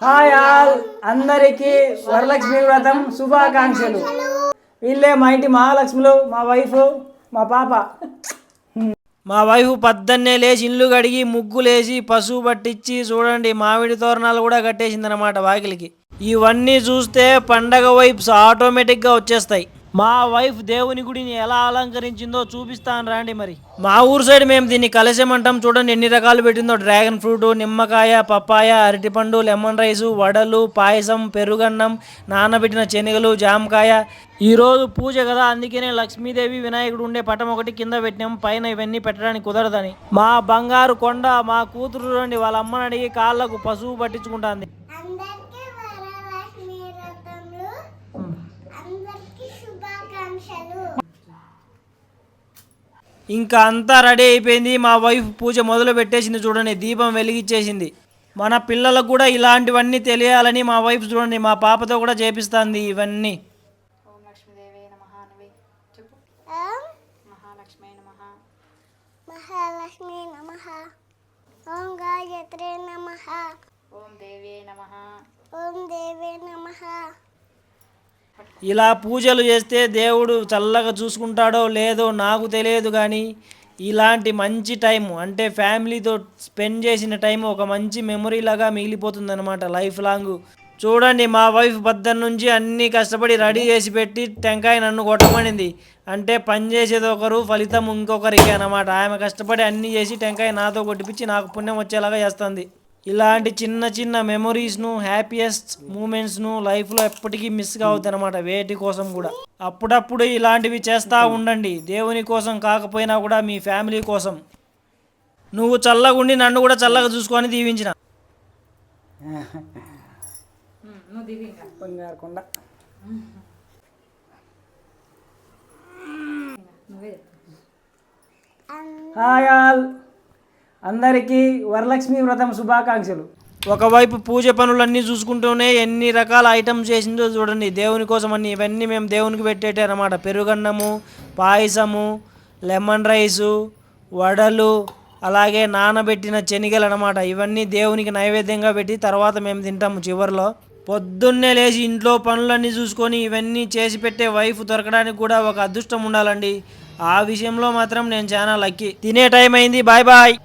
Hi all అందరికీ వరలక్ష్మి వ్రతం శుభాకాంక్షలు. వీళ్ళే మా ఇంటి మహాలక్ష్ములు, మా వైఫ్, మా పాప. మా వైఫ్ పద్దన్నే లేచి ఇల్లు కడిగి ముగ్గులేసి పసుపు పట్టించి చూడండి మామిడి తోరణాలు కూడా కట్టేసింది అనమాట వాకిలికి. ఇవన్నీ చూస్తే పండగ వైబ్స్ ఆటోమేటిక్గా వచ్చేస్తాయి. మా వైఫ్ దేవుని గుడిని ఎలా అలంకరించిందో చూపిస్తాను రండి. మరి మా ఊరు సైడ్ మేము దీన్ని కలశమంటాం. చూడండి ఎన్ని రకాలు పెట్టిందో. డ్రాగన్ ఫ్రూట్, నిమ్మకాయ, పప్పాయ, అరటిపండు, లెమన్ రైసు, వడలు, పాయసం, పెరుగన్నం, నానబెట్టిన శనగలు, జామకాయ. ఈరోజు పూజ కదా, అందుకనే లక్ష్మీదేవి వినాయకుడు ఉండే పటం ఒకటి కింద పెట్టినాం. పైన ఇవన్నీ పెట్టడానికి కుదరదని మా బంగారు కొండ మా కూతురు రండి వాళ్ళ అమ్మని అడిగి కాళ్ళకు పసుపు పట్టించుకుంటాంది. ఇంకా అంతా రెడీ అయిపోయింది. మా వైఫ్ పూజ మొదలు పెట్టేసింది. చూడండి దీపం వెలిగించేసింది. మన పిల్లలకు కూడా ఇలాంటివన్నీ తెలియాలని మా వైఫ్ చూడండి మా పాపతో కూడా చేపిస్తుంది ఇవన్నీ. ఓం లక్ష్మీదేవి నమః అనవే చెప్పు. మహాలక్ష్మి నమః. మహాలక్ష్మి నమః. ఓం గాయత్రి నమః. ఓం దేవే నమః. ఓం దేవే నమః. ఇలా పూజలు చేస్తే దేవుడు చల్లగా చూసుకుంటాడో లేదో నాకు తెలియదు, కానీ ఇలాంటి మంచి టైం అంటే ఫ్యామిలీతో స్పెండ్ చేసిన టైం ఒక మంచి మెమొరీ లాగా మిగిలిపోతుంది అనమాట లైఫ్ లాంగ్. చూడండి మా వైఫ్ పొద్దున్న నుంచి అన్నీ కష్టపడి రెడీ చేసి పెట్టి టెంకాయ నన్ను కొట్టమనింది. అంటే పని చేసేది ఒకరు, ఫలితం ఇంకొకరికి అనమాట. ఆమె కష్టపడి అన్నీ చేసి టెంకాయ నాతో కొట్టిపించి నాకు పుణ్యం వచ్చేలాగా చేస్తుంది. ఇలాంటి చిన్న చిన్న మెమొరీస్ను, హ్యాపీయెస్ట్ మూమెంట్స్ను లైఫ్లో ఎప్పటికీ మిస్ కావద్దు అనమాట. వేటి కోసం కూడా అప్పుడప్పుడు ఇలాంటివి చేస్తూ ఉండండి. దేవుని కోసం కాకపోయినా కూడా మీ ఫ్యామిలీ కోసం. నువ్వు చల్లగా ఉండి నన్ను కూడా చల్లగా చూసుకొని దీవించిన. హాయ్ ఆల్ అందరికీ వరలక్ష్మి వ్రతం శుభాకాంక్షలు. ఒకవైపు పూజ పనులన్నీ చూసుకుంటూనే ఎన్ని రకాల ఐటమ్స్ చేసిందో చూడండి దేవుని కోసం అన్ని. ఇవన్నీ మేము దేవునికి పెట్టేటే అనమాట. పెరుగన్నము, పాయసము, లెమన్ రైసు, వడలు, అలాగే నానబెట్టిన శనగలు అనమాట. ఇవన్నీ దేవునికి నైవేద్యంగా పెట్టి తర్వాత మేము తింటాము చివరిలో. పొద్దున్నే లేచి ఇంట్లో పనులన్నీ చూసుకొని ఇవన్నీ చేసి పెట్టే వైఫ్ దొరకడానికి కూడా ఒక అదృష్టం ఉండాలండి. ఆ విషయంలో మాత్రం నేను చాలా లక్కీ. తినే టైం అయింది. Bye bye.